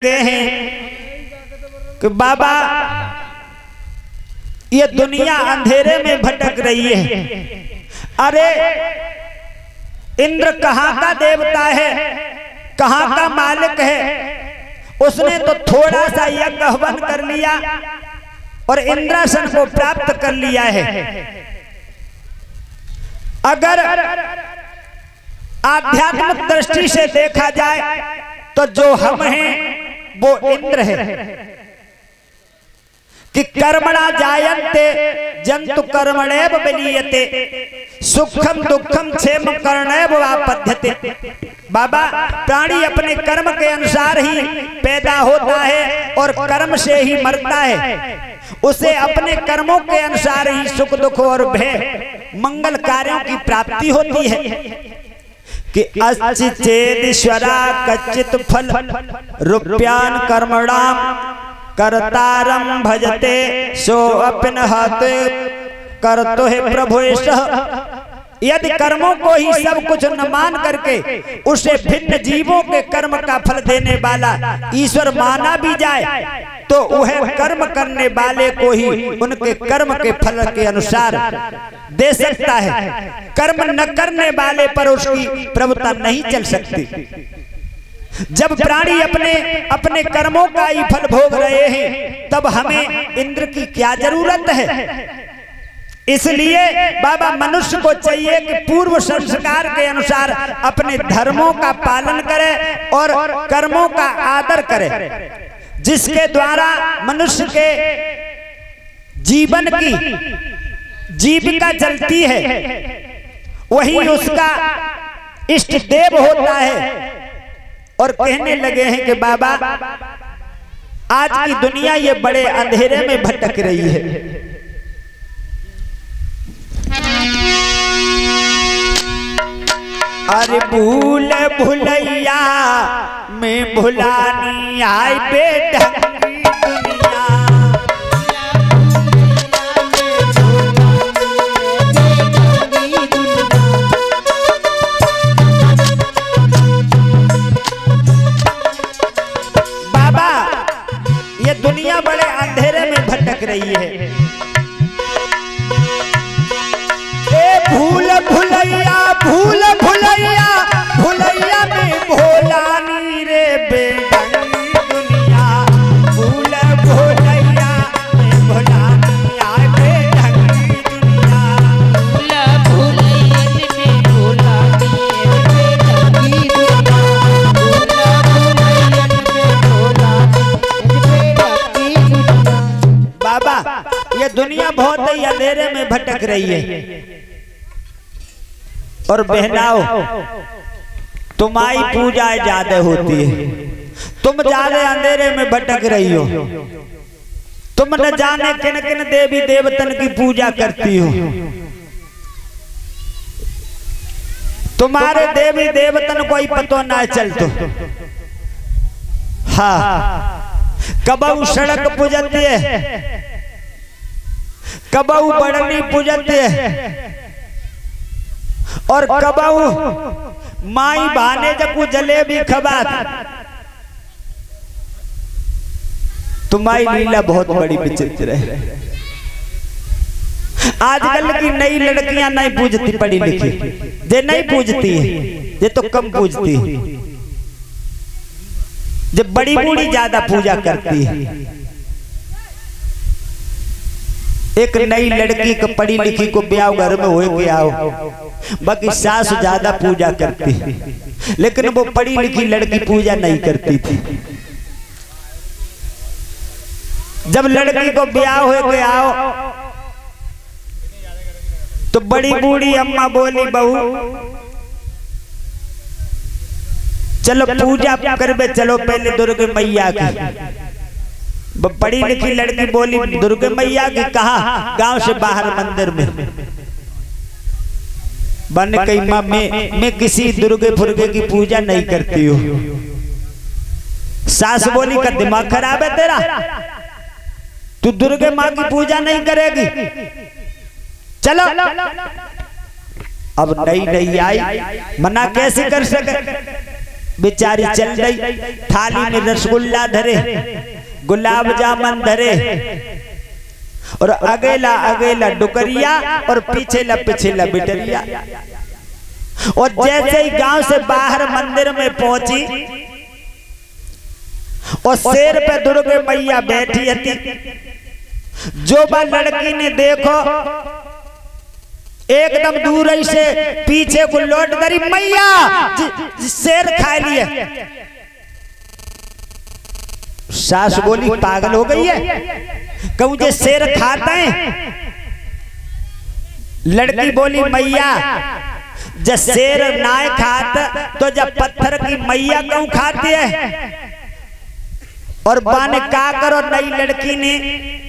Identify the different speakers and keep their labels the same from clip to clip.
Speaker 1: कहते हैं कि बाबा ये दुनिया अंधेरे में भटक रही है। अरे इंद्र कहाँ का देवता है, कहाँ का मालिक है। उसने तो थोड़ा सा यज्ञ हवन कर लिया और इंद्रासन को प्राप्त कर लिया है। अगर आध्यात्मिक दृष्टि से देखा जाए तो जो हम हैं वो इंद्र है कि कर्मणा जायन्ते जंतु कर्मणेव बलीयते सुखम दुखम क्षेम कर्णेव वापद्यते। बाबा प्राणी अपने कर्म के अनुसार ही पैदा होता है और कर्म से ही मरता है। उसे अपने कर्मों के अनुसार ही सुख दुख और भय मंगल कार्यों की प्राप्ति होती है कि अस्ति चेदीश्वरा कच्चित फल रूप्यान कर्मणाम कर्तारम भजते सो अपन हाथे करतो है प्रभु। यदि कर्मों को ही सब कुछ न मान करके उसे भिन्न जीवों के कर्म का फल देने वाला ईश्वर माना भी जाए तो वह कर्म करने वाले को ही उनके कर्म के फल के अनुसार दे सकता है। कर्म न करने वाले पर उसकी प्रभुता नहीं चल सकती। जब प्राणी अपने अपने कर्मों का ही फल भोग रहे हैं तब हमें इंद्र की क्या जरूरत है। इसलिए बाबा मनुष्य को चाहिए कि पूर्व संस्कार के अनुसार अपने धर्मों का पालन करे और कर्मों का आदर करे, जिसके द्वारा मनुष्य के जीवन की जीविका चलती है, वही उसका इष्ट देव होता है। और कहने लगे हैं कि बाबा आज की दुनिया ये बड़े अंधेरे में भटक रही है। अरे भूल भुलैया में भुलानी आए बेढंगी दुनिया। बाबा ये दुनिया बड़े अंधेरे में भटक रही है। भूल भुलैया भूल भुलैया भुलैया में भोलानी रे बेढंगी दुनिया। भूल भुलैया में भोलानी आए बेढंगी दुनिया।
Speaker 2: भूल भुलैया में भोलानी बेढंगी दुनिया। भूल भुलैया में भोलानी बेढंगी दुनिया।
Speaker 1: बाबा ये दुनिया बहुत ही अंधेरे में भटक रही है। और बहनाओ तुम्हारी पूजा ज्यादा होती है, तुम ज्यादा अंधेरे में भटक रही हो। तुम न जाने किन किन देवी देवतन की पूजा करती हो। तुम्हारे देवी देवतन कोई पतो ना चलतो। हाँ कबऊ सड़क पूजती है, कबऊ बड़नी पूजती है और कबऊ माई बहाने जब जलेबी खबात। तुम्हारी लीला बहुत बड़ी विचित्र है। आजकल की नई लड़कियां नहीं पूजती पढ़ी लिखी, जे नहीं पूजती है ये तो कम पूजती है, जब बड़ी बूढ़ी ज्यादा पूजा करती है। एक नई लड़की को पढ़ी लिखी को ब्याह घर में होए के आओ, बाकी सास ज्यादा पूजा करती है, लेकिन वो पढ़ी लिखी लड़की पूजा नहीं करती थी। जब लड़की को ब्याह होए के आओ तो बड़ी बूढ़ी अम्मा बोली बहू चलो पूजा करबे, चलो पहले दुर्गा मैया की। बड़ी लिखी लड़की बोली दुर्गा मैया की कहा? गांव से बाहर मंदिर में। बन कही माँ मैं किसी दुर्गे फुर्गे की पूजा नहीं करती हूँ। सास बोली का दिमाग खराब है तेरा, तू दुर्गे माँ की पूजा नहीं करेगी। चलो अब नई नई आई, मना कैसे कर सके। बेचारी चल गई, थाली में रसगुल्ला धरे, गुलाब जामुन धरे, और अगेला अगेला डुकरिया और पिछेला पिछेला बिटरिया। और जैसे ही गांव से बाहर मंदिर में पहुंची और शेर पे दुर्गे मैया बैठी थी। जो बा लड़की ने देखो एकदम दूर से पीछे को लौट करी, मैया शेर खा लिए। सास बोली पागल हो गई है, कहूं जे शेर खाता है। लड़की बोली मैया जब शेर ना खात तो जब पत्थर की मैया कहूं खाती है। और बाने का करो, नई लड़की ने,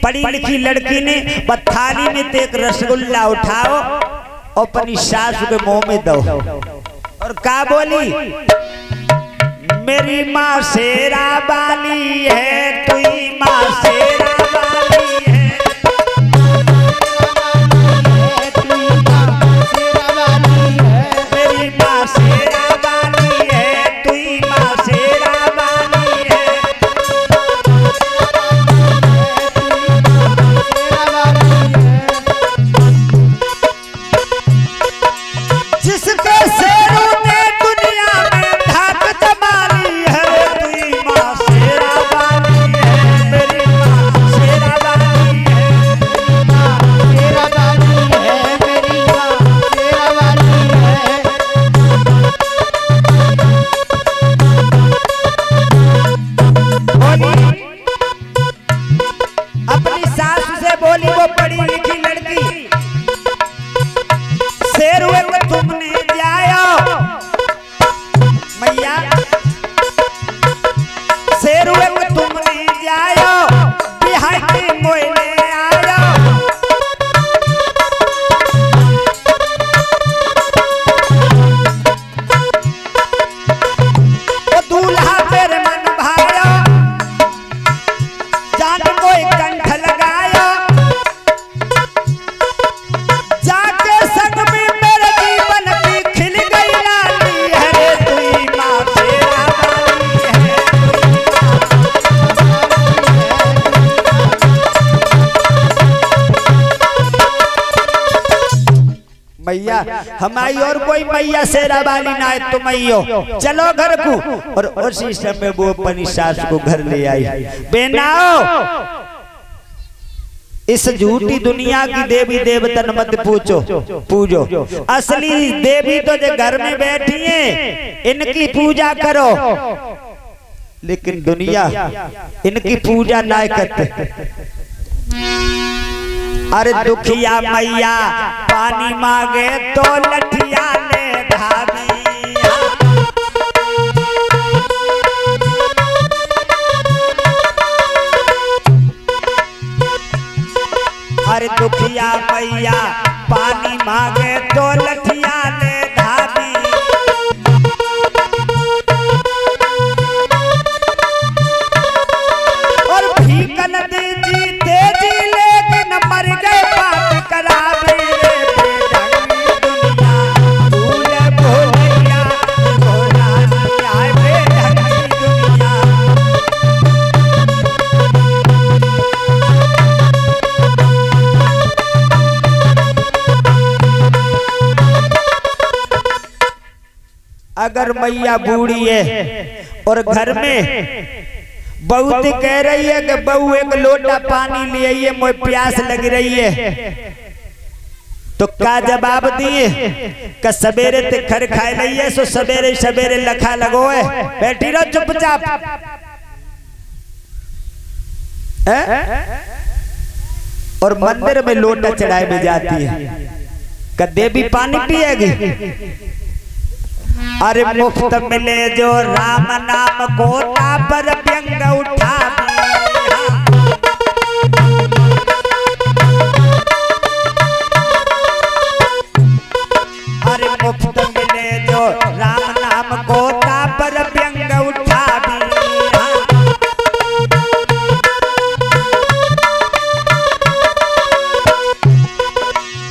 Speaker 1: पढ़ी लिखी लड़की ने थाली में तो एक रसगुल्ला उठाओ और अपनी सास के मुंह में दो, और का बोली, मेरी माँ शेरा वाली है, तुई माँ शेरा वाली है, मेरी माँ शेरा वाली है, तुई माँ शेरा वाली है। जिसके शेरों ने दुनिया में धाक जमाली है, तुई माँ शेरा वाली है, मेरी माँ शेरा वाली है,
Speaker 2: शेरा वाली है, मेरी माँ शेरा वाली है।
Speaker 1: बोली अपनी सास से बोली, वो पढ़ी लिखी लड़की, शेर हुए को तुमने जायो मैया, शेर हुए को तुमने जायो, बिहार की मोहले आयो। वो दूल्हा तेरे मन भायो, जान कोई कंठ लगायो, जाके संग में मेरे जीवन की खिल गई लाली है रे, तुई माँ शेरा वाली है। मैया हमारी और कोई मैया शेरा वाली ना है, तुम मैयो चलो घर को। और उसी समय वो अपनी सास को घर ले आई। बेनाओ इस झूठी दुनिया की देवी देवतन मत पूजो, असली देवी तो जो घर में बैठी है इनकी पूजा करो। लेकिन दुनिया इनकी पूजा ना करते। अरे दुखिया मैया पानी मांगे तो लठिया ले धामी, अरे दुखिया मैया पानी मांगे तो लठिया ले धामी। और भीख नदी जी तेजी लेकिन मर गए बात करावे रे, बेढंगी दुनिया भूल भोलैया, भोला दुनिया बेढंगी दुनिया। अगर मैया बूढ़ी है और घर में बहू कह रही है कि बहू एक लोटा पानी ले आइए, मुझे प्यास लग रही है, तो क्या जवाब दिए कि सवेरे ते खर खाए रही सो सवेरे सवेरे लखा लगो है, बैठी रहो चुपचाप। और मंदिर में लोटा चढ़ाए में जाती है कि देवी पानी पिएगी। अरे मुफ्त मिले जो राम नाम गोता पर व्यंग उठा, अरे मुफ्त मिले जो राम नाम गोता पर व्यंग उठा।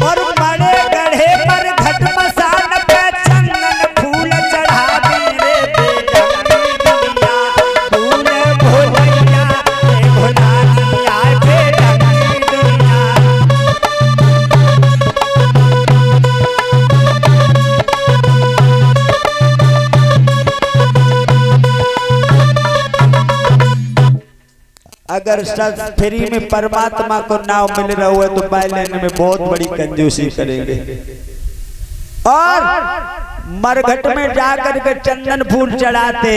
Speaker 1: और बड़े गढ़े पर घट मसान पे चंदन फूल चढ़ा दी रे, अगर सब फ्री में परमात्मा को नाम मिल रहा हुआ तो पाए लेने में बहुत बड़ी कंजूसी करेंगे। और मरघट में जाकर के चंदन फूल चढ़ाते।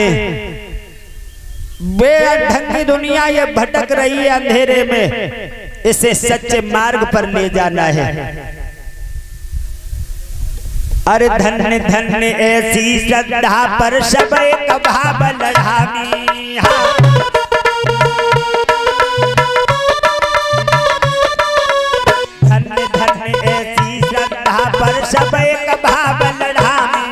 Speaker 1: बेढंगी दुनिया ये भटक रही है अंधेरे में, इसे सच्चे मार्ग पर ले जाना है। अरे धन्य धन्य ऐसी श्रद्धा पर सब एक भाव लड़ानी। धन्य धन्य ऐसी श्रद्धा पर सब एक भाव लड़ानी।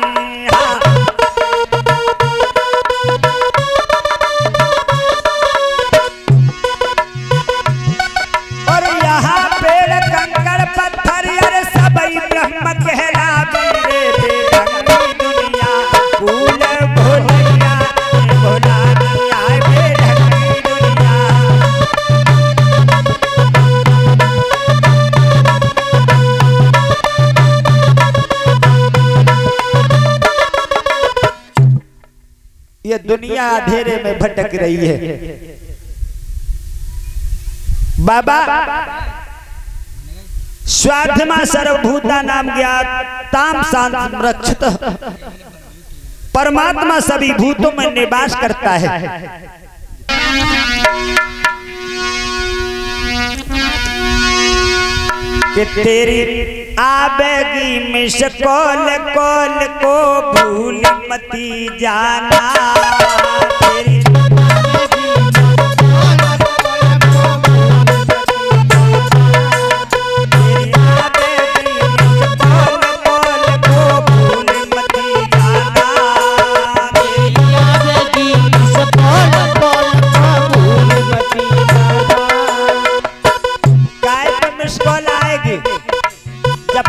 Speaker 1: और यहाँ पेड़ कंकड़ पत्थर अरे सब ब्रह्म कहलावे। ये दुनिया अंधेरे में भटक रही है। बाबा स्वाध्मा सर्वभूता नाम ज्ञात ताम शांत रक्षित। परमात्मा सभी भूतों में निवास करता है। कि तेरी आबेगी मिस कॉल कॉल को भूल मती जाना। तेरी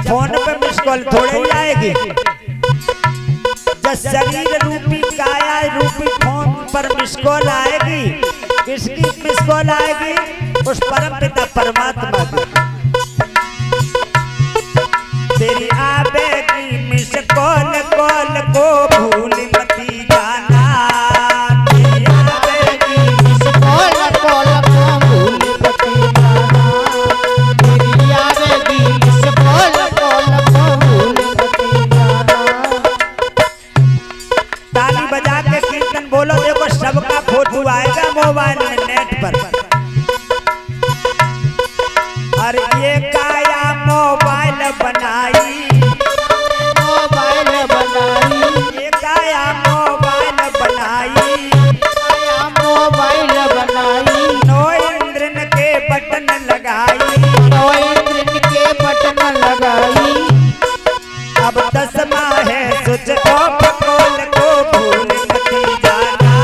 Speaker 1: फोन पे मिस कॉल थोड़े ही आएगी। जब शरीर रूपी काया रूपी फोन पर मिस कॉल आएगी, किसकी मिस कॉल आएगी? उस परम पिता परमात्मा की। तेरी आबेगी मिस कॉल कॉल को भूल मती जाना। तेरी आबेगी मिस कॉल कॉल को भूल मती जाना। तेरी आबेगी मिस कॉल बजा के कीर्तन बोलो। देखो सबका फोटो आएगा मोबाइल में नेट पर। अरे ये काया मोबाइल बनाई, मोबाइल बनाई। ये काया मोबाइल बनाई, काया मोबाइल बनाई। नो इंद्रन के बटन लगाई, नो इंद्रन के बटन लगाई। अब 10 माह है स्विच ऑफ कॉल को भूल मती जाना।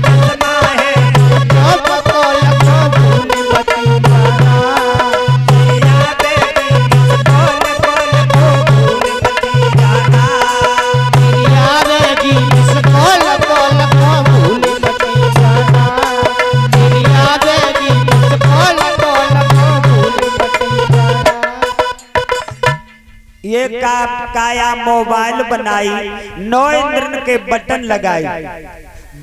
Speaker 1: 10 माह है स्विच ऑफ कॉल को भूल मती जाना। तेरी आबेगी मिस कॉल कॉल को भूल मती जाना। तेरी आबेगी मिस कॉल कॉल को भूल मती जाना। तेरी आबेगी मिस कॉल कॉल को भूल मती जाना। ये काया मोबाइल बनाई, 9 इंद्रन के बटन लगाई।